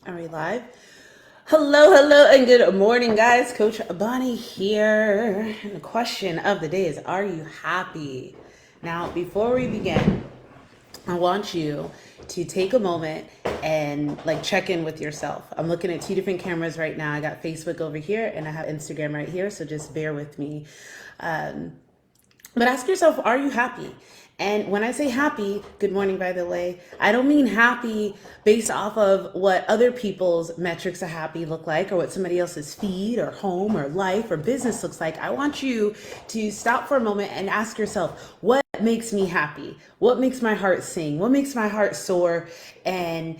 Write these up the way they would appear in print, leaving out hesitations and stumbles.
Are we live? Hello, and good morning, guys. Coach Bonnie here. And the question of the day is, are you happy? Now, before we begin, I want you to take a moment and check in with yourself. I'm looking at two different cameras right now. I got Facebook over here and I have Instagram right here, so just bear with me. But ask yourself, are you happy? And when I say happy, good morning, by the way, I don't mean happy based off of what other people's metrics of happy look like or what somebody else's feed or home or life or business looks like. I want you to stop for a moment and ask yourself, what makes me happy? What makes my heart sing? What makes my heart soar? And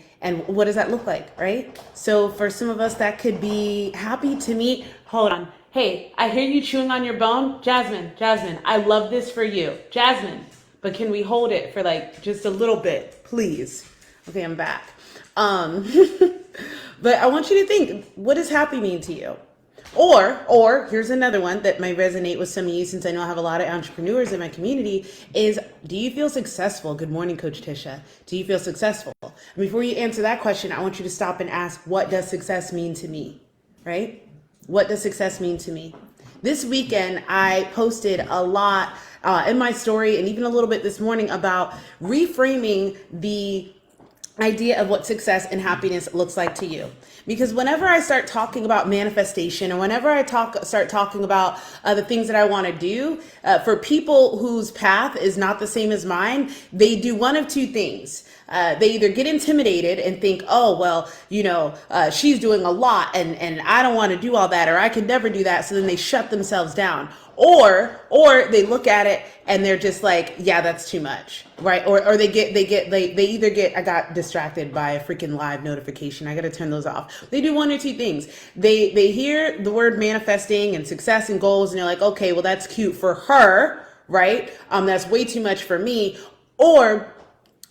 what does that look like, right? So for some of us, that could be happy to meet, hold on. Hey, I hear you chewing on your bone. Jasmine, I love this for you. Jasmine, but can we hold it for just a little bit, please? Okay, I'm back. But I want you to think, what does happy mean to you? Or here's another one that might resonate with some of you, since I know I have a lot of entrepreneurs in my community, is, do you feel successful? Good morning, Coach Tisha. Do you feel successful? And before you answer that question, I want you to stop and ask, what does success mean to me, right? What does success mean to me? This weekend, I posted a lot in my story and even a little bit this morning about reframing the idea of what success and happiness looks like to you. Because whenever I start talking about manifestation, or whenever I start talking about the things that I want to do, for people whose path is not the same as mine, they do one of two things. They either get intimidated and think, oh, well, she's doing a lot and I don't want to do all that, or I could never do that. So then they shut themselves down. Or they look at it and they're just like, yeah, that's too much, right? Or they either get, I got distracted by a freaking live notification. I got to turn those off. They do one or two things. They hear the word manifesting and success and goals, and they're like, okay, well, that's cute for her, right? That's way too much for me. Or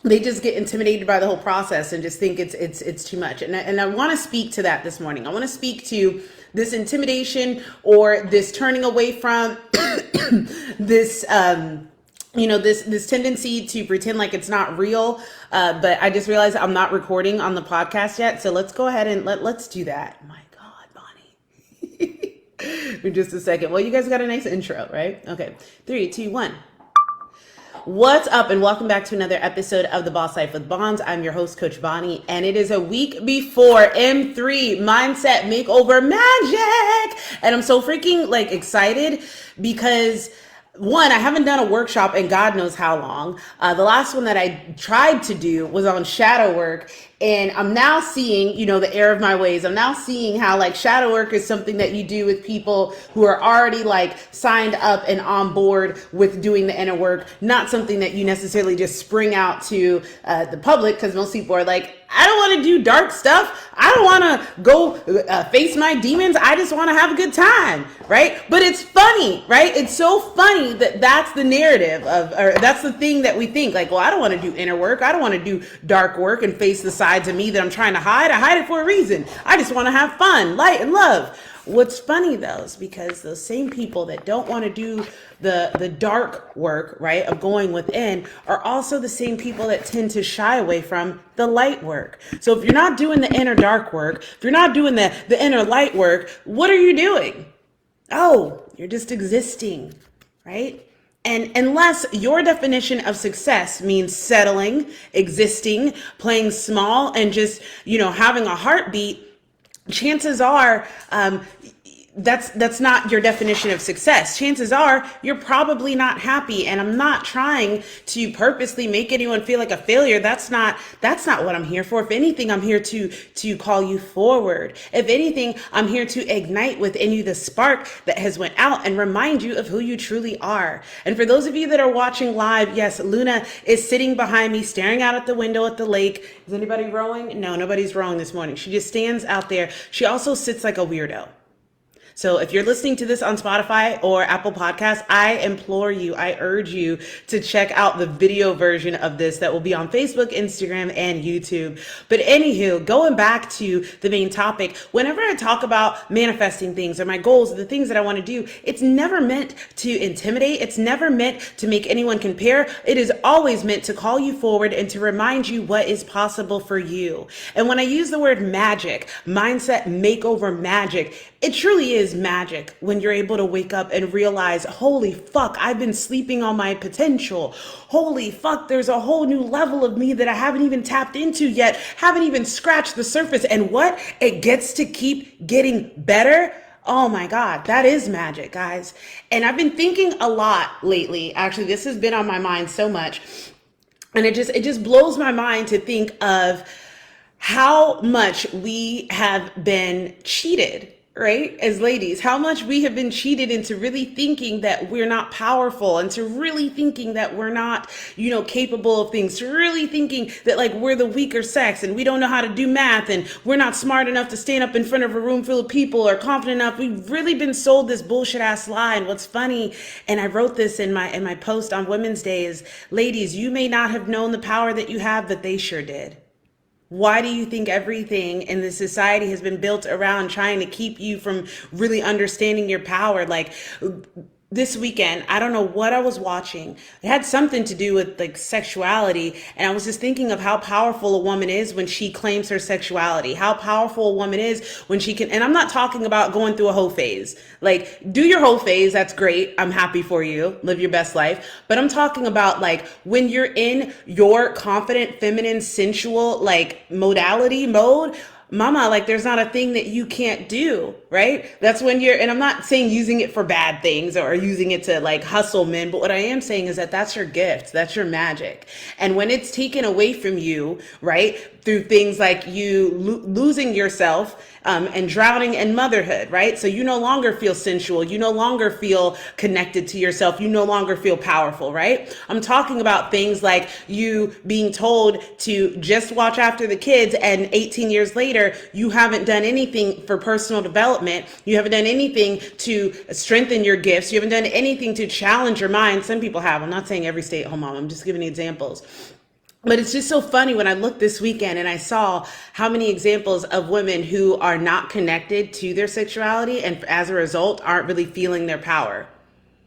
they just get intimidated by the whole process and just think it's too much. And I want to speak to that this morning. I want to speak to this intimidation or this turning away from this this tendency to pretend like it's not real. But I just realized I'm not recording on the podcast yet, so let's go ahead and let's do that. My God, Bonnie. In just a second. Well, you guys got a nice intro, right? Okay, 3, 2, 1. What's up, and welcome back to another episode of The Boss Life with Bonds. I'm your host, Coach Bonnie, and it is a week before M3 Mindset Makeover Magic, and I'm so freaking excited because one, I haven't done a workshop in God knows how long. The last one that I tried to do was on shadow work, and I'm now seeing, the error of my ways. I'm now seeing how shadow work is something that you do with people who are already signed up and on board with doing the inner work, not something that you necessarily just spring out to the public, because most people are like, I don't want to do dark stuff. I don't want to go face my demons. I just want to have a good time, right? But it's funny, right? It's so funny that that's the narrative or that's the thing that we think, well, I don't want to do inner work. I don't want to do dark work and face the sides of me that I'm trying to hide. I hide it for a reason. I just want to have fun, light, and love. What's funny though is because those same people that don't want to do the dark work, right, of going within, are also the same people that tend to shy away from the light work. So if you're not doing the inner dark work, if you're not doing the inner light work, what are you doing? Oh, you're just existing, right? And unless your definition of success means settling, existing, playing small, and just, having a heartbeat, chances are that's not your definition of success. Chances are you're probably not happy, and I'm not trying to purposely make anyone feel like a failure. That's not what I'm here for. If anything, I'm here to call you forward. If anything, I'm here to ignite within you the spark that has went out and remind you of who you truly are. And for those of you that are watching live, yes, Luna is sitting behind me, staring out at the window at the lake. Is anybody rowing? No, nobody's rowing this morning. She just stands out there. She also sits like a weirdo. So if you're listening to this on Spotify or Apple Podcasts, I implore you, I urge you to check out the video version of this that will be on Facebook, Instagram, and YouTube. But anywho, going back to the main topic, whenever I talk about manifesting things or my goals, the things that I want to do, it's never meant to intimidate. It's never meant to make anyone compare. It is always meant to call you forward and to remind you what is possible for you. And when I use the word magic, mindset makeover magic, it truly is magic when you're able to wake up and realize, holy fuck, I've been sleeping on my potential. Holy fuck, there's a whole new level of me that I haven't even tapped into yet, haven't even scratched the surface. And what? It gets to keep getting better. Oh my God, that is magic, guys. And I've been thinking a lot lately. Actually, this has been on my mind so much. And it just blows my mind to think of how much we have been cheated, right? As ladies, how much we have been cheated into really thinking that we're not powerful, and to really thinking that we're not, capable of things, to really thinking that like we're the weaker sex and we don't know how to do math and we're not smart enough to stand up in front of a room full of people or confident enough. We've really been sold this bullshit ass lie. And what's funny, and I wrote this in my post on Women's Day, is ladies, you may not have known the power that you have, but they sure did. Why do you think everything in this society has been built around trying to keep you from really understanding your power? Like this weekend, I don't know what I was watching. It had something to do with like sexuality. And I was just thinking of how powerful a woman is when she claims her sexuality, how powerful a woman is when she can, and I'm not talking about going through a whole phase. Like do your whole phase. That's great. I'm happy for you. Live your best life. But I'm talking about like when you're in your confident, feminine, sensual, like modality mode, mama, like there's not a thing that you can't do, right? That's when and I'm not saying using it for bad things or using it to like hustle men, but what I am saying is that that's your gift, that's your magic. And when it's taken away from you, right, through things like you losing yourself and drowning in motherhood, right? So you no longer feel sensual, you no longer feel connected to yourself, you no longer feel powerful, right? I'm talking about things like you being told to just watch after the kids, and 18 years later, you haven't done anything for personal development. You haven't done anything to strengthen your gifts. You haven't done anything to challenge your mind. Some people have. I'm not saying every stay-at-home mom. I'm just giving examples. But it's just so funny when I looked this weekend and I saw how many examples of women who are not connected to their sexuality and as a result aren't really feeling their power.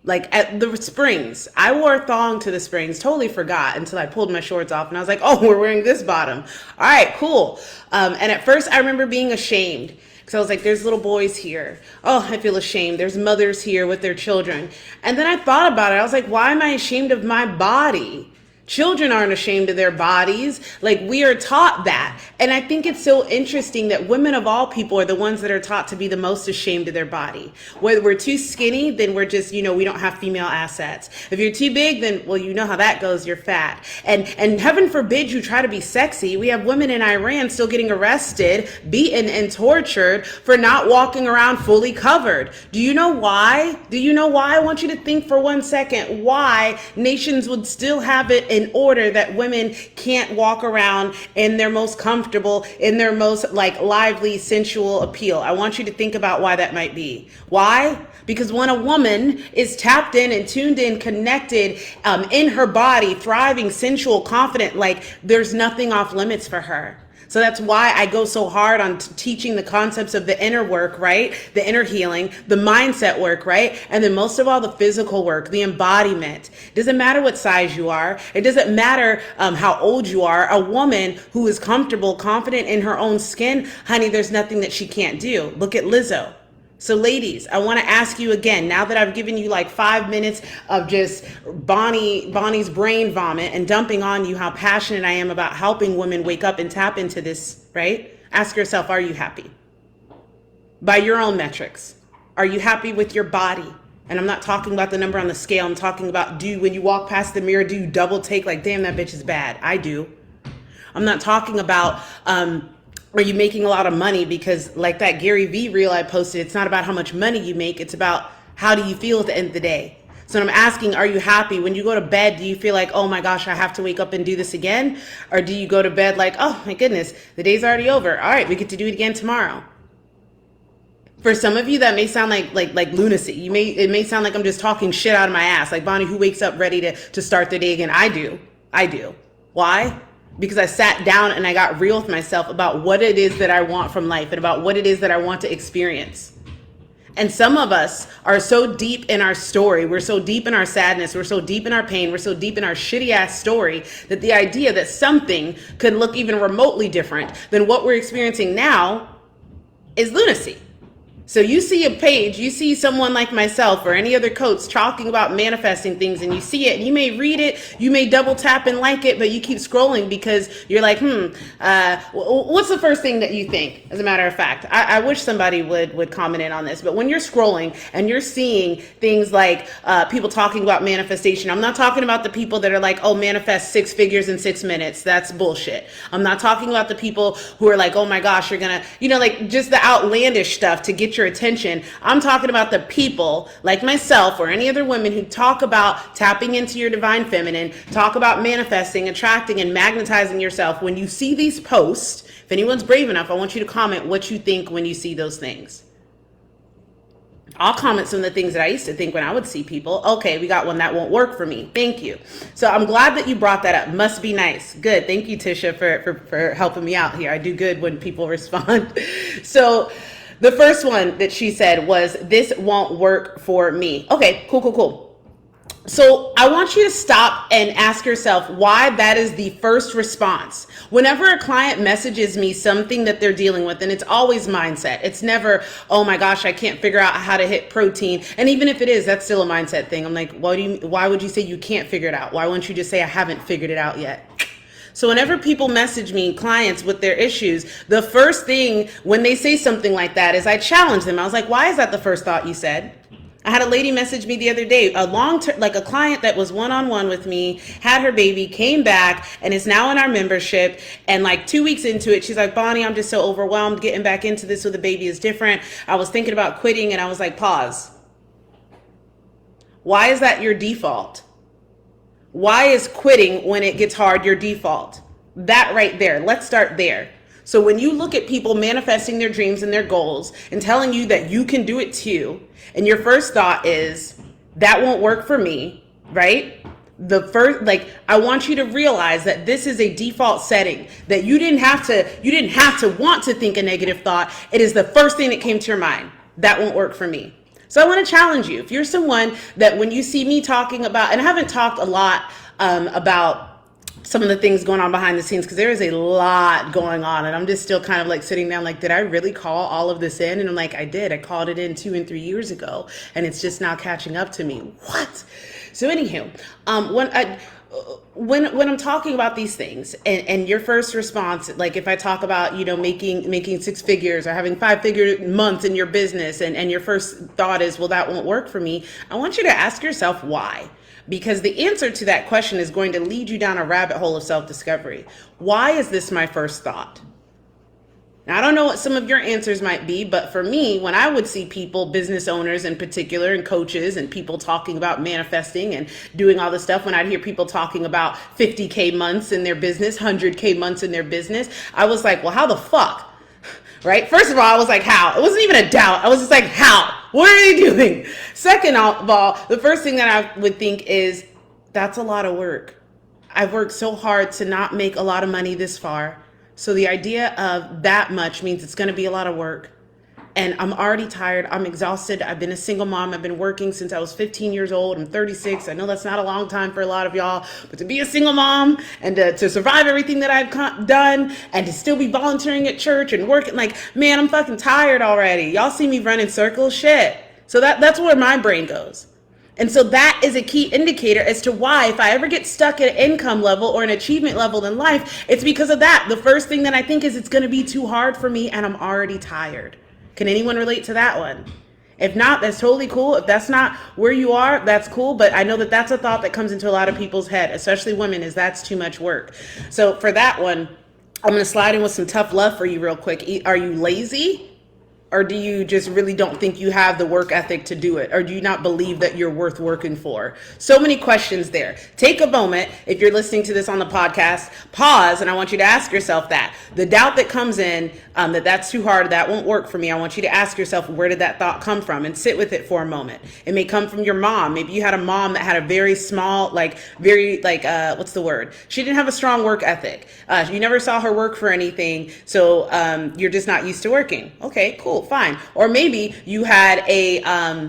Like at the Springs, I wore a thong to the Springs, totally forgot until I pulled my shorts off and I was like, oh, we're wearing this bottom. All right, cool. And at first I remember being ashamed because I was like, there's little boys here. Oh, I feel ashamed. There's mothers here with their children. And then I thought about it. I was like, why am I ashamed of my body? Children aren't ashamed of their bodies. Like we are taught that. And I think it's so interesting that women of all people are the ones that are taught to be the most ashamed of their body. Whether we're too skinny, then we're just, we don't have female assets. If you're too big, then, well, you know how that goes, you're fat. And heaven forbid you try to be sexy. We have women in Iran still getting arrested, beaten, and tortured for not walking around fully covered. Do you know why? I want you to think for 1 second why nations would still have it in order that women can't walk around in their most comfortable, in their most like lively, sensual appeal. I want you to think about why that might be. Why? Because when a woman is tapped in and tuned in, connected in her body, thriving, sensual, confident, like there's nothing off limits for her. So that's why I go so hard on teaching the concepts of the inner work, right? The inner healing, the mindset work, right? And then most of all, the physical work, the embodiment. It doesn't matter what size you are. It doesn't matter how old you are. A woman who is comfortable, confident in her own skin, honey, there's nothing that she can't do. Look at Lizzo. So ladies, I want to ask you again, now that I've given you like 5 minutes of just Bonnie's brain vomit and dumping on you how passionate I am about helping women wake up and tap into this, right? Ask yourself, are you happy? By your own metrics. Are you happy with your body? And I'm not talking about the number on the scale. I'm talking about when you walk past the mirror, do you double take like, damn, that bitch is bad? I do. I'm not talking about, are you making a lot of money? Because like that Gary Vee reel I posted, it's not about how much money you make. It's about how do you feel at the end of the day. So I'm asking, are you happy? When you go to bed, do you feel like, oh my gosh, I have to wake up and do this again? Or do you go to bed like, oh my goodness, the day's already over. All right, we get to do it again tomorrow. For some of you, that may sound like lunacy. It may sound like I'm just talking shit out of my ass. Like Bonnie, who wakes up ready to start the day again. I do. Why? Because I sat down and I got real with myself about what it is that I want from life and about what it is that I want to experience. And some of us are so deep in our story. We're so deep in our sadness. We're so deep in our pain. We're so deep in our shitty ass story that the idea that something could look even remotely different than what we're experiencing now is lunacy. So you see a page, you see someone like myself or any other coach talking about manifesting things, and you see it and you may read it, you may double tap and like it, but you keep scrolling because you're like, what's the first thing that you think? As a matter of fact, I wish somebody would comment in on this, but when you're scrolling and you're seeing things like people talking about manifestation, I'm not talking about the people that are like, oh, manifest 6 figures in 6 minutes. That's bullshit. I'm not talking about the people who are like, oh my gosh, you're gonna, like just the outlandish stuff to get your attention. I'm talking about the people like myself or any other women who talk about tapping into your divine feminine, talk about manifesting, attracting, and magnetizing yourself. When you see these posts, if anyone's brave enough, I want you to comment what you think when you see those things. I'll comment some of the things that I used to think when I would see people. Okay, we got one that won't work for me. Thank you. So I'm glad that you brought that up. Must be nice. Good. Thank you, Tisha, for helping me out here. I do good when people respond. So the first one that she said was, this won't work for me. Okay, cool. So I want you to stop and ask yourself why that is the first response. Whenever a client messages me something that they're dealing with, and it's always mindset. It's never, oh my gosh, I can't figure out how to hit protein. And even if it is, that's still a mindset thing. I'm like, why would you say you can't figure it out? Why wouldn't you just say, I haven't figured it out yet? So whenever people message me, clients with their issues, the first thing when they say something like that is I challenge them. I was like, why is that the first thought you said? I had a lady message me the other day, like a client that was one-on-one with me, had her baby, came back, and is now in our membership. And like 2 weeks into it, she's like, Bonnie, I'm just so overwhelmed. Getting back into this with a baby is different. I was thinking about quitting, and I was like, pause. Why is that your default? Why is quitting when it gets hard your default? That right there. Let's start there. So when you look at people manifesting their dreams and their goals and telling you that you can do it too, and your first thought is, that won't work for me, right? I want you to realize that this is a default setting, that you didn't have to want to think a negative thought. It is the first thing that came to your mind. That won't work for me. So I want to challenge you. If you're someone that when you see me talking about, and I haven't talked a lot about some of the things going on behind the scenes, because there is a lot going on, and I'm just still kind of like sitting down like, did I really call all of this in? And I'm like, I did. I called it in 2 and 3 years ago, and it's just now catching up to me. What? So anywho, when I'm talking about these things and your first response, like if I talk about, making 6 figures or having 5-figure months in your business, and your first thought is, well, that won't work for me. I want you to ask yourself why, because the answer to that question is going to lead you down a rabbit hole of self-discovery. Why is this my first thought? Now, I don't know what some of your answers might be, but for me, when I would see people, business owners in particular, and coaches and people talking about manifesting and doing all this stuff, when I'd hear people talking about 50K months in their business, 100K months in their business, I was like, well, how the fuck? Right? First of all, I was like, how? It wasn't even a doubt. I was just like, how? What are they doing? Second of all, the first thing that I would think is, that's a lot of work. I've worked so hard to not make a lot of money this far. So the idea of that much means it's going to be a lot of work. And I'm already tired. I'm exhausted. I've been a single mom. I've been working since I was 15 years old. I'm 36. I know that's not a long time for a lot of y'all, but to be a single mom and to survive everything that I've done and to still be volunteering at church and working, like, man, I'm fucking tired already. Y'all see me run in circles? Shit. So that's where my brain goes. And so that is a key indicator as to why, if I ever get stuck at an income level or an achievement level in life, it's because of that. The first thing that I think is, it's going to be too hard for me and I'm already tired. Can anyone relate to that one? If not, that's totally cool. If that's not where you are, that's cool. But I know that that's a thought that comes into a lot of people's head, especially women, is that's too much work. So for that one, I'm going to slide in with some tough love for you real quick. Are you lazy? Or do you just really don't think you have the work ethic to do it? Or do you not believe that you're worth working for? So many questions there. Take a moment, if you're listening to this on the podcast, pause, and I want you to ask yourself that. The doubt that comes in, that that's too hard, that won't work for me, I want you to ask yourself, where did that thought come from? And sit with it for a moment. It may come from your mom. Maybe you had a mom that had a very small, what's the word? She didn't have a strong work ethic. You never saw her work for anything, so you're just not used to working. Okay, cool. Fine. Or maybe you had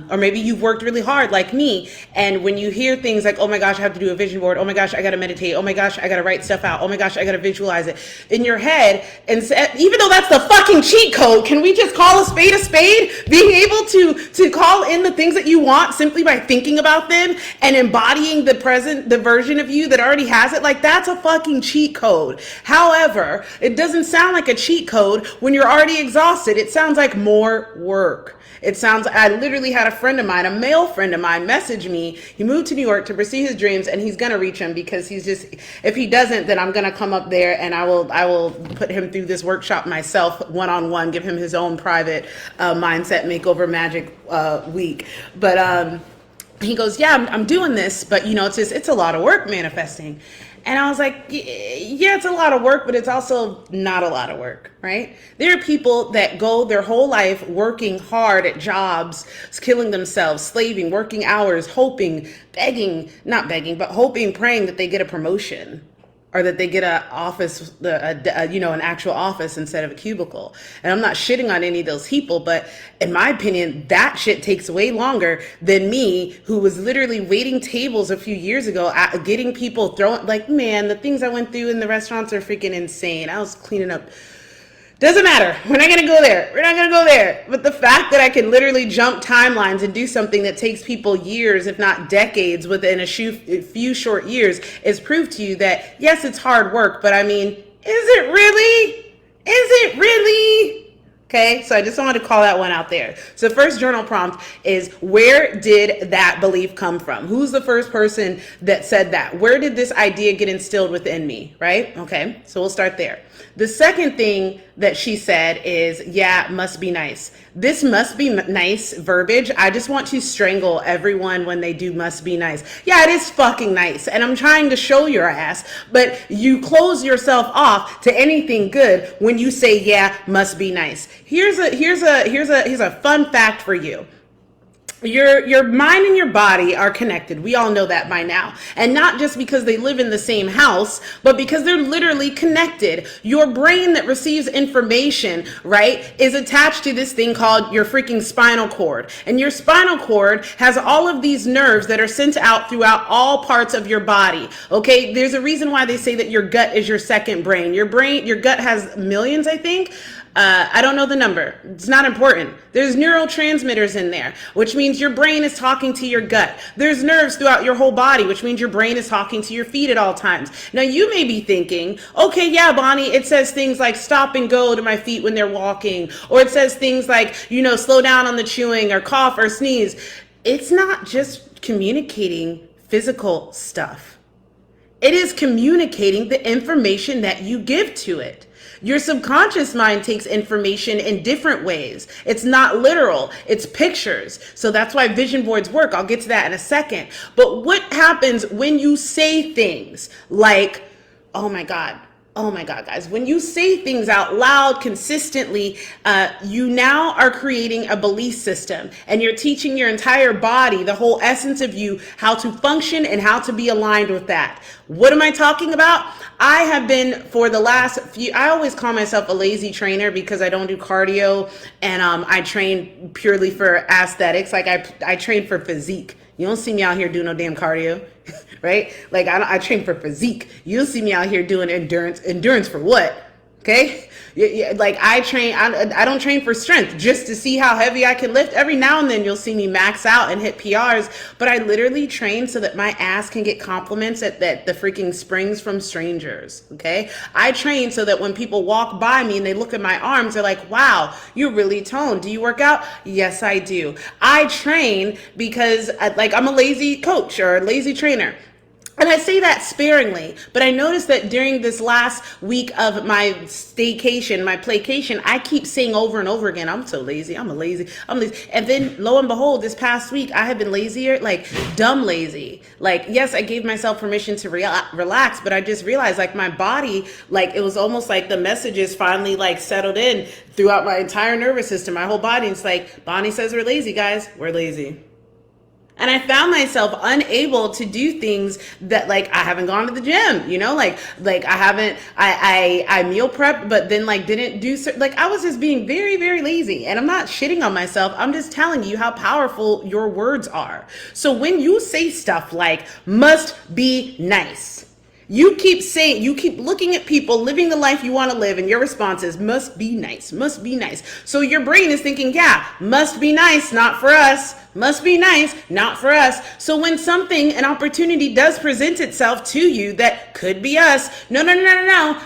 or maybe you've worked really hard like me. And when you hear things like, oh my gosh, I have to do a vision board. Oh my gosh, I got to meditate. Oh my gosh, I got to write stuff out. Oh my gosh, I got to visualize it in your head. And even though that's the fucking cheat code, can we just call a spade a spade? Being able to call in the things that you want simply by thinking about them and embodying the version of you that already has it. Like, that's a fucking cheat code. However, it doesn't sound like a cheat code when you're already exhausted. It sounds like more work. I literally had a friend of mine, a male friend of mine, message me. He moved to New York to pursue his dreams, and he's gonna reach them because if he doesn't, then I'm gonna come up there and I will put him through this workshop myself, one-on-one, give him his own private mindset makeover magic week. But he goes, yeah, I'm doing this, but it's a lot of work manifesting. And I was like, yeah, it's a lot of work, but it's also not a lot of work, right? There are people that go their whole life working hard at jobs, killing themselves, slaving, working hours, hoping, praying that they get a promotion, or that they get an office, an actual office instead of a cubicle. And I'm not shitting on any of those people, but in my opinion, that shit takes way longer than me, who was literally waiting tables a few years ago, getting people throwing, man, the things I went through in the restaurants are freaking insane. I was cleaning up. Doesn't matter. We're not going to go there. But the fact that I can literally jump timelines and do something that takes people years, if not decades, within a few short years is proof to you that, yes, it's hard work, but I mean, is it really? Okay, so I just wanted to call that one out there. So first journal prompt is, where did that belief come from? Who's the first person that said that? Where did this idea get instilled within me, right? Okay, so we'll start there. The second thing that she said is, yeah, must be nice. This must be nice verbiage, I just want to strangle everyone when they do must be nice. Yeah, it is fucking nice, and I'm trying to show your ass, but you close yourself off to anything good when you say, yeah, must be nice. Here's a fun fact for you. Your mind and your body are connected. We all know that by now. And not just because they live in the same house, but because they're literally connected. Your brain that receives information, right, is attached to this thing called your freaking spinal cord. And your spinal cord has all of these nerves that are sent out throughout all parts of your body. Okay, there's a reason why they say that your gut is your second brain. Your gut has millions, I think. I don't know the number. It's not important. There's neurotransmitters in there, which means your brain is talking to your gut. There's nerves throughout your whole body, which means your brain is talking to your feet at all times. Now, you may be thinking, okay, yeah, Bonnie, it says things like stop and go to my feet when they're walking, or it says things like, slow down on the chewing, or cough or sneeze. It's not just communicating physical stuff. It is communicating the information that you give to it. Your subconscious mind takes information in different ways. It's not literal, it's pictures. So that's why vision boards work. I'll get to that in a second. But what happens when you say things like, oh my God, guys, when you say things out loud consistently, you now are creating a belief system, and you're teaching your entire body, the whole essence of you, how to function and how to be aligned with that. What am I talking about? I have been for the last I always call myself a lazy trainer because I don't do cardio, and I train purely for aesthetics. Like I train for physique. You don't see me out here doing no damn cardio, right? Like I train for physique. You don't see me out here doing endurance. Endurance for what? Okay? Like I don't train for strength just to see how heavy I can lift. Every now and then you'll see me max out and hit PRs, but I literally train so that my ass can get compliments at the freaking springs from strangers. Okay? I train so that when people walk by me and they look at my arms, they're like, wow, you're really toned. Do you work out? Yes, I do. I train because I'm a lazy coach or a lazy trainer. And I say that sparingly, but I noticed that during this last week of my staycation, my playcation, I keep saying over and over again, I'm so lazy, I'm lazy. And then lo and behold, this past week, I have been lazier, like dumb lazy. Like, yes, I gave myself permission to relax, but I just realized like my body, like it was almost like the messages finally like settled in throughout my entire nervous system, my whole body. And it's like, Bonnie says we're lazy, guys, we're lazy. And I found myself unable to do things that like I haven't gone to the gym, you know, like I haven't, I meal prep, but then like didn't do, like I was just being very, very lazy. And I'm not shitting on myself. I'm just telling you how powerful your words are. So when you say stuff like must be nice, you keep looking at people living the life you want to live, and your response is must be nice, must be nice. So your brain is thinking, yeah, must be nice, not for us. Must be nice, not for us. So when an opportunity does present itself to you that could be us, no,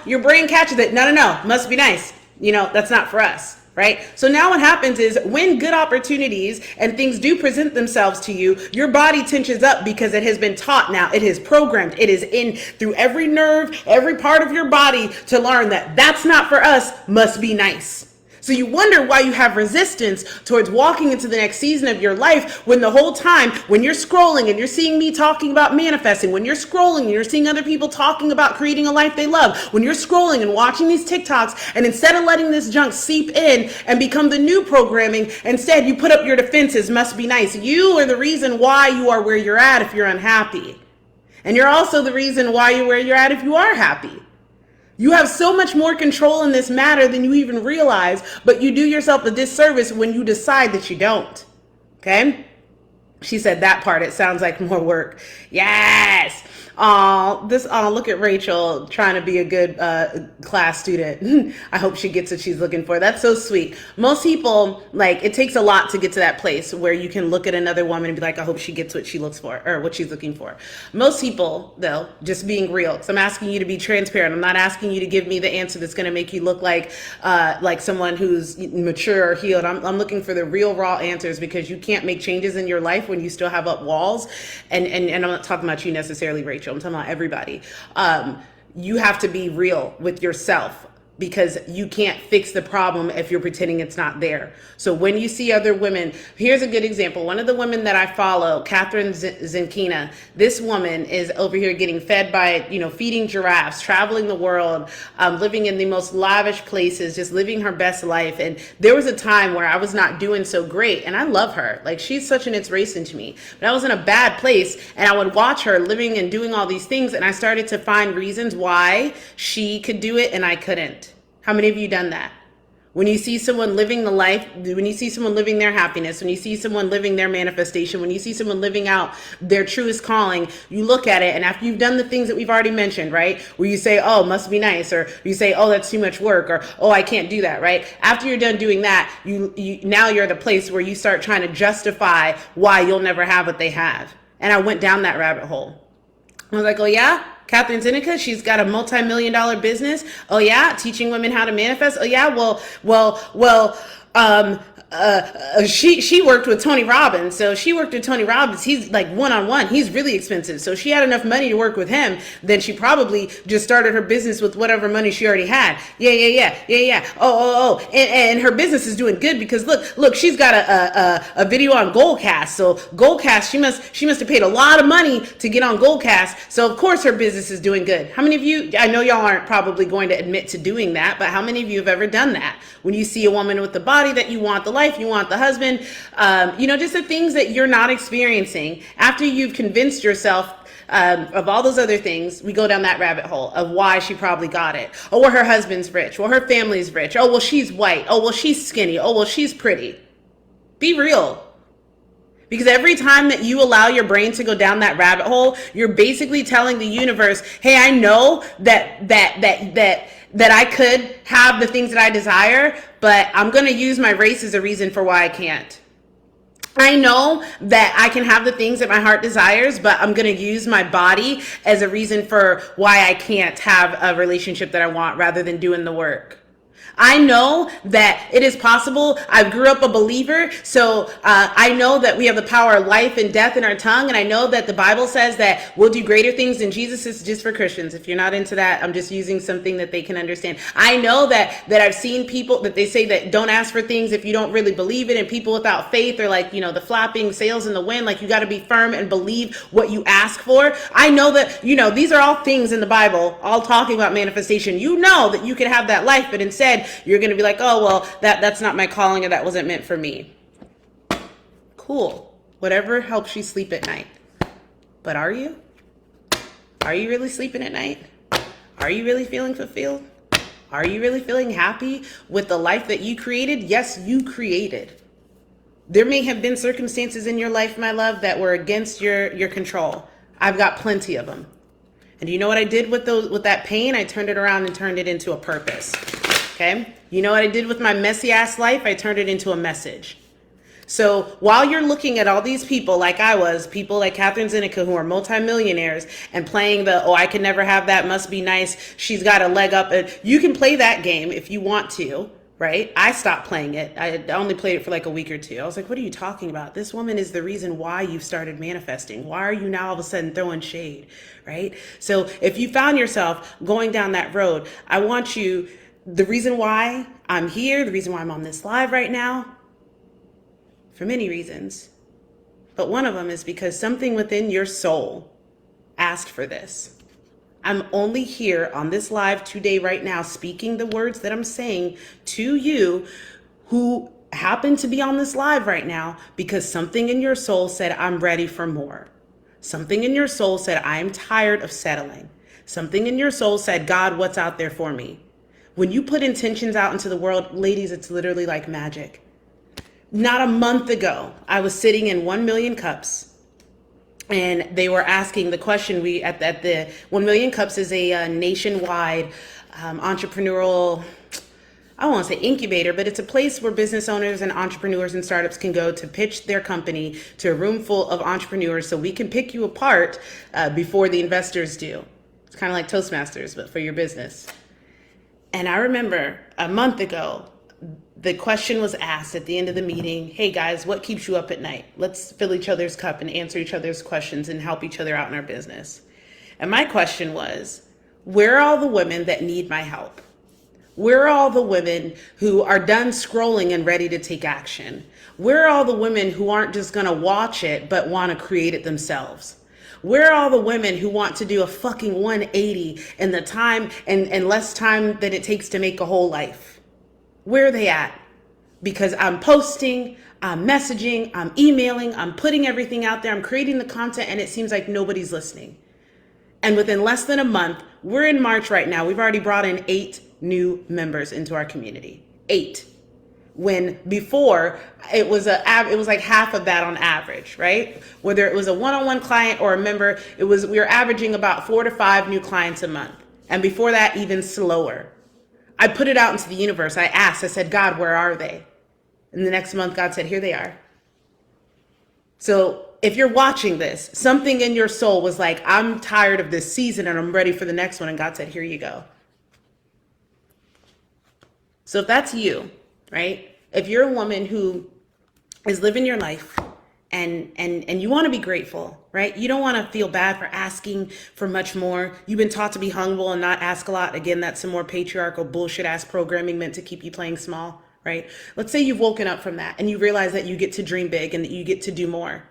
your brain catches it. No, must be nice. You know, that's not for us. Right? So now what happens is when good opportunities and things do present themselves to you, your body tensions up because it has been taught now, it is programmed, it is in through every nerve, every part of your body to learn that that's not for us, must be nice. So you wonder why you have resistance towards walking into the next season of your life when the whole time, when you're scrolling and you're seeing me talking about manifesting, when you're scrolling and you're seeing other people talking about creating a life they love, when you're scrolling and watching these TikToks, and instead of letting this junk seep in and become the new programming, instead you put up your defenses, must be nice. You are the reason why you are where you're at if you're unhappy. And you're also the reason why you're where you're at if you are happy. You have so much more control in this matter than you even realize, but you do yourself a disservice when you decide that you don't. Okay? She said that part, it sounds like more work. Yes. Look at Rachel trying to be a good class student. I hope she gets what she's looking for. That's so sweet. Most people, like, it takes a lot to get to that place where you can look at another woman and be like, I hope she gets what she looks for or what she's looking for. Most people, though, just being real, because I'm asking you to be transparent. I'm not asking you to give me the answer that's going to make you look like someone who's mature or healed. I'm looking for the real raw answers, because you can't make changes in your life when you still have up walls. And I'm not talking about you necessarily, Rachel. I'm talking about everybody. You have to be real with yourself, because you can't fix the problem if you're pretending it's not there. So when you see other women, here's a good example. One of the women that I follow, Catherine Zenkina, this woman is over here getting fed by, feeding giraffes, traveling the world, living in the most lavish places, just living her best life. And there was a time where I was not doing so great, and I love her. Like, she's such an inspiration to me. But I was in a bad place, and I would watch her living and doing all these things, and I started to find reasons why she could do it and I couldn't. How many of you done that? When you see someone living the life, when you see someone living their happiness, when you see someone living their manifestation, when you see someone living out their truest calling, you look at it, and after you've done the things that we've already mentioned, right? Where you say, oh, must be nice, or you say, oh, that's too much work, or oh, I can't do that, right? After you're done doing that, now you're at a place where you start trying to justify why you'll never have what they have. And I went down that rabbit hole. I was like, oh yeah? Catherine Zenkina, she's got a multi-million-dollar business. Oh yeah, teaching women how to manifest. Oh yeah, she worked with Tony Robbins. So she worked with Tony Robbins. He's like one-on-one. He's really expensive. So she had enough money to work with him. Then she probably just started her business with whatever money she already had. Yeah. Oh. And her business is doing good because look, she's got a video on Goldcast. So Goldcast, she must have paid a lot of money to get on Goldcast. So of course her business is doing good. How many of you, I know y'all aren't probably going to admit to doing that, but how many of you have ever done that? When you see a woman with the body that you want, the life you want, the husband, just the things that you're not experiencing, after you've convinced yourself of all those other things, we go down that rabbit hole of why she probably got it. Oh, well, her husband's rich. Well, her family's rich. Oh, well, she's white. Oh, well, she's skinny. Oh, well, she's pretty. Be real. Because every time that you allow your brain to go down that rabbit hole, you're basically telling the universe, hey, I know that I could have the things that I desire, but I'm going to use my race as a reason for why I can't. I know that I can have the things that my heart desires, but I'm going to use my body as a reason for why I can't have a relationship that I want rather than doing the work. I know that it is possible. I grew up a believer, so I know that we have the power of life and death in our tongue, and I know that the Bible says that we'll do greater things than Jesus. Is just for Christians. If you're not into that, I'm just using something that they can understand. I know that I've seen people that they say that don't ask for things if you don't really believe it, and people without faith are like, the flapping sails in the wind, like you got to be firm and believe what you ask for. I know that, these are all things in the Bible, all talking about manifestation. You know that you can have that life, but instead you're going to be like, oh, well, that's not my calling, or that wasn't meant for me. Cool. Whatever helps you sleep at night. But are you? Are you really sleeping at night? Are you really feeling fulfilled? Are you really feeling happy with the life that you created? Yes, you created. There may have been circumstances in your life, my love, that were against your control. I've got plenty of them. And you know what I did with that pain? I turned it around and turned it into a purpose. Okay? You know what I did with my messy ass life? I turned it into a message. So while you're looking at all these people like I was, people like Catherine Zeneca who are multimillionaires and playing I can never have that, must be nice, she's got a leg up. You can play that game if you want to, right? I stopped playing it. I only played it for like a week or two. I was like, what are you talking about? This woman is the reason why you've started manifesting. Why are you now all of a sudden throwing shade, right? So if you found yourself going down that road, I want you, the reason why I'm here, the reason why I'm on this live right now, for many reasons, but one of them is because something within your soul asked for this. I'm only here on this live today right now speaking the words that I'm saying to you who happen to be on this live right now because something in your soul said, I'm ready for more. Something in your soul said, I'm tired of settling. Something in your soul said, God, what's out there for me? When you put intentions out into the world, ladies, it's literally like magic. Not a month ago, I was sitting in 1 Million Cups and they were asking the question, at the 1 Million Cups is a nationwide entrepreneurial, I don't want to say incubator, but it's a place where business owners and entrepreneurs and startups can go to pitch their company to a room full of entrepreneurs so we can pick you apart before the investors do. It's kind of like Toastmasters, but for your business. And I remember a month ago, the question was asked at the end of the meeting, hey guys, what keeps you up at night? Let's fill each other's cup and answer each other's questions and help each other out in our business. And my question was, where are all the women that need my help? Where are all the women who are done scrolling and ready to take action? Where are all the women who aren't just gonna watch it, but wanna create it themselves? Where are all the women who want to do a fucking 180 in the time and less time than it takes to make a whole life? Where are they at? Because I'm posting, I'm messaging, I'm emailing, I'm putting everything out there, I'm creating the content, and it seems like nobody's listening. And within less than a month, we're in March right now, we've already brought in 8 new members into our community. 8. When before it was like half of that on average, right? Whether it was a one-on-one client or a member, we were averaging about 4 to 5 new clients a month. And before that, even slower. I put it out into the universe. I said, God, where are they? And the next month, God said, here they are. So if you're watching this, something in your soul was like, I'm tired of this season and I'm ready for the next one. And God said, here you go. So if that's you, right? If you're a woman who is living your life and you want to be grateful, right? You don't want to feel bad for asking for much more. You've been taught to be humble and not ask a lot. Again, that's some more patriarchal bullshit ass programming meant to keep you playing small, right? Let's say you've woken up from that and you realize that you get to dream big and that you get to do more,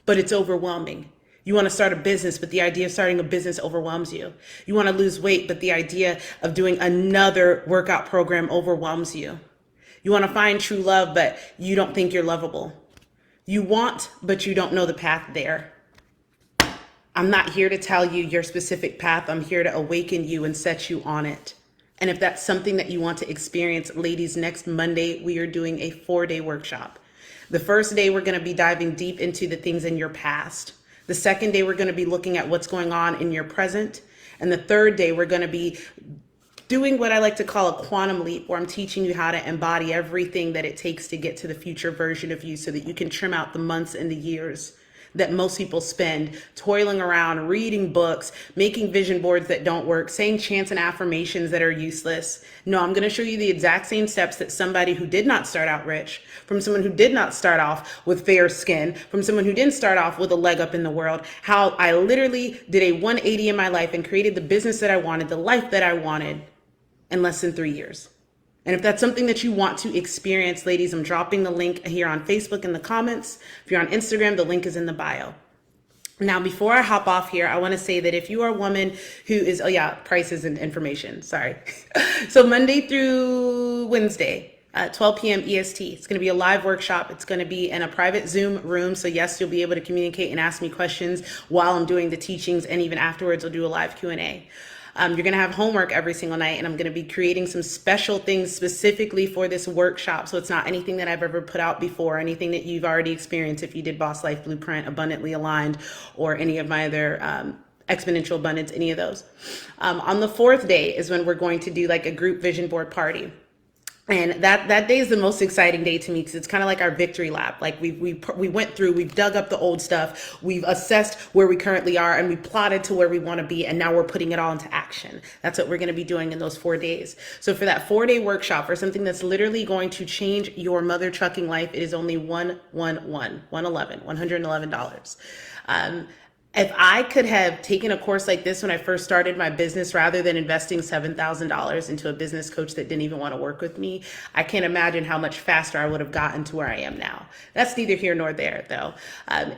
but it's overwhelming. You want to start a business, but the idea of starting a business overwhelms you. You want to lose weight, but the idea of doing another workout program overwhelms you. You want to find true love, but you don't think you're lovable. You want, but you don't know the path there. I'm not here to tell you your specific path. I'm here to awaken you and set you on it. And if that's something that you want to experience, ladies, next Monday, we are doing a 4-day workshop. The first day, we're going to be diving deep into the things in your past. The second day, we're going to be looking at what's going on in your present. And the third day, we're going to be doing what I like to call a quantum leap, where I'm teaching you how to embody everything that it takes to get to the future version of you so that you can trim out the months and the years that most people spend toiling around, reading books, making vision boards that don't work, saying chants and affirmations that are useless. No, I'm going to show you the exact same steps that somebody who did not start out rich, from someone who did not start off with fair skin, from someone who didn't start off with a leg up in the world, how I literally did a 180 in my life and created the business that I wanted, the life that I wanted in less than 3 years. And if that's something that you want to experience, ladies, I'm dropping the link here on Facebook in the comments. If you're on Instagram, the link is in the bio. Now, before I hop off here, I want to say that if you are a woman who is, prices and information, sorry. So Monday through Wednesday, 12 p.m. EST. It's going to be a live workshop. It's going to be in a private Zoom room. So yes, you'll be able to communicate and ask me questions while I'm doing the teachings. And even afterwards, I'll do a live Q&A. You're going to have homework every single night, and I'm going to be creating some special things specifically for this workshop. So it's not anything that I've ever put out before, anything that you've already experienced if you did Boss Life Blueprint, Abundantly Aligned, or any of my other Exponential Abundance, any of those. On the fourth day is when we're going to do like a group vision board party. And that day is the most exciting day to me because it's kind of like our victory lap. Like we went through, we've dug up the old stuff, we've assessed where we currently are, and we plotted to where we want to be, and now we're putting it all into action. That's what we're going to be doing in those 4 days. So for that 4-day workshop, for something that's literally going to change your mother trucking life, it is only $111. If I could have taken a course like this when I first started my business, rather than investing $7,000 into a business coach that didn't even want to work with me, I can't imagine how much faster I would have gotten to where I am now. That's neither here nor there, though.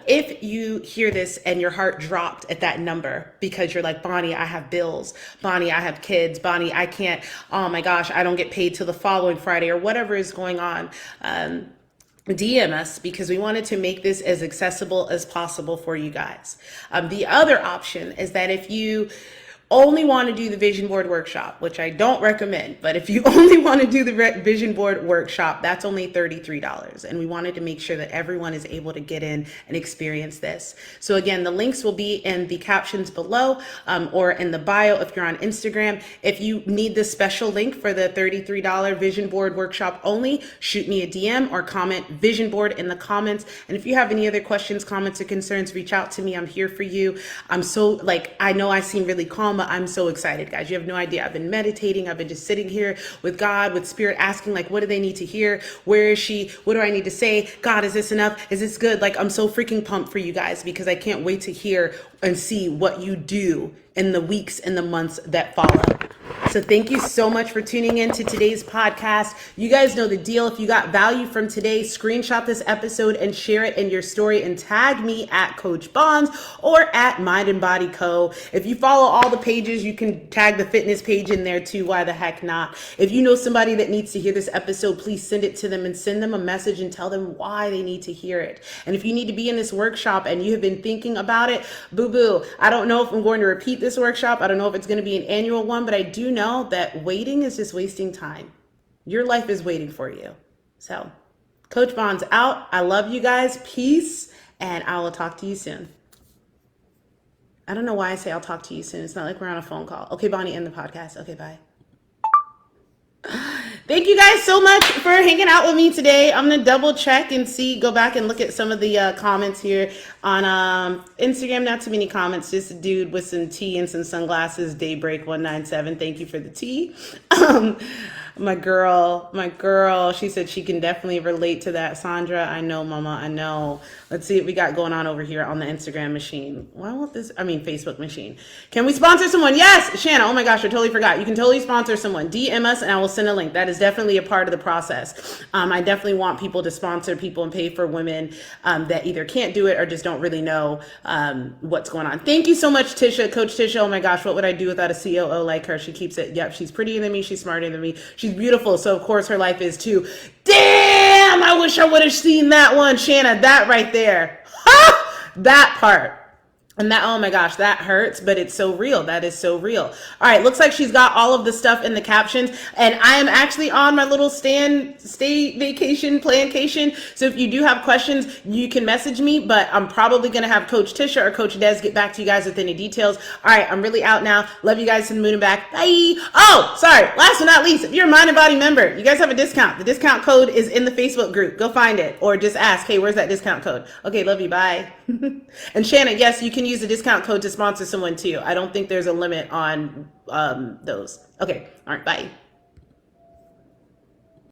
If you hear this and your heart dropped at that number because you're like, Bonnie, I have bills. Bonnie, I have kids. Bonnie, I can't, oh my gosh, I don't get paid till the following Friday, or whatever is going on. DM us, because we wanted to make this as accessible as possible for you guys. The other option is that if you only want to do the vision board workshop, which I don't recommend, but if you only want to do the vision board workshop, that's only $33. And we wanted to make sure that everyone is able to get in and experience this. So again, the links will be in the captions below, or in the bio if you're on Instagram. If you need the special link for the $33 vision board workshop only, shoot me a DM or comment vision board in the comments. And if you have any other questions, comments, or concerns, reach out to me. I'm here for you. I know I seem really calm, but I'm so excited, guys. You have no idea. I've been meditating. I've been just sitting here with God, with Spirit, asking, like, what do they need to hear? Where is she? What do I need to say? God, is this enough? Is this good? Like, I'm so freaking pumped for you guys, because I can't wait to hear and see what you do in the weeks and the months that follow. So thank you so much for tuning in to today's podcast. You guys know the deal. If you got value from today, screenshot this episode and share it in your story and tag me at Coach Bonds or at Mind and Body Co. If you follow all the pages, you can tag the fitness page in there too. Why the heck not? If you know somebody that needs to hear this episode, please send it to them and send them a message and tell them why they need to hear it. And if you need to be in this workshop and you have been thinking about it, boo-boo, I don't know if I'm going to repeat this workshop. I don't know if it's going to be an annual one, but I do know that waiting is just wasting time. Your life is waiting for you. So, Coach Bonds out. I love you guys. Peace. And I will talk to you soon. I don't know why I say I'll talk to you soon. It's not like we're on a phone call. Okay, Bonnie, end the podcast. Okay, bye. Thank you guys so much for hanging out with me today. I'm going to double check and go back and look at some of the comments here on Instagram. Not too many comments, just a dude with some tea and some sunglasses, Daybreak 197. Thank you for the tea. My girl, she said she can definitely relate to that. Sandra, I know, mama, I know. Let's see what we got going on over here on the Instagram machine. Facebook machine. Can we sponsor someone? Yes, Shanna. Oh my gosh, I totally forgot. You can totally sponsor someone. DM us and I will send a link. That is definitely a part of the process. I definitely want people to sponsor people and pay for women that either can't do it or just don't really know what's going on. Thank you so much, Tisha. Coach Tisha, oh my gosh, what would I do without a COO like her? She keeps it. Yep, she's prettier than me. She's smarter than me. She's beautiful. So of course her life is too. Damn, I wish I would have seen that one, Shanna. That right there. Ha! That part. And that, oh my gosh, that hurts, but it's so real. That is so real. All right, looks like she's got all of the stuff in the captions. And I am actually on my little stay vacation, plancation. So if you do have questions, you can message me, but I'm probably going to have Coach Tisha or Coach Des get back to you guys with any details. All right, I'm really out now. Love you guys to the moon and back. Bye. Oh, sorry. Last but not least, if you're a Mind and Body member, you guys have a discount. The discount code is in the Facebook group. Go find it or just ask, hey, where's that discount code? Okay, love you. Bye. And Shannon, yes, you can use the discount code to sponsor someone too. I don't think there's a limit on those. Okay. All right. Bye.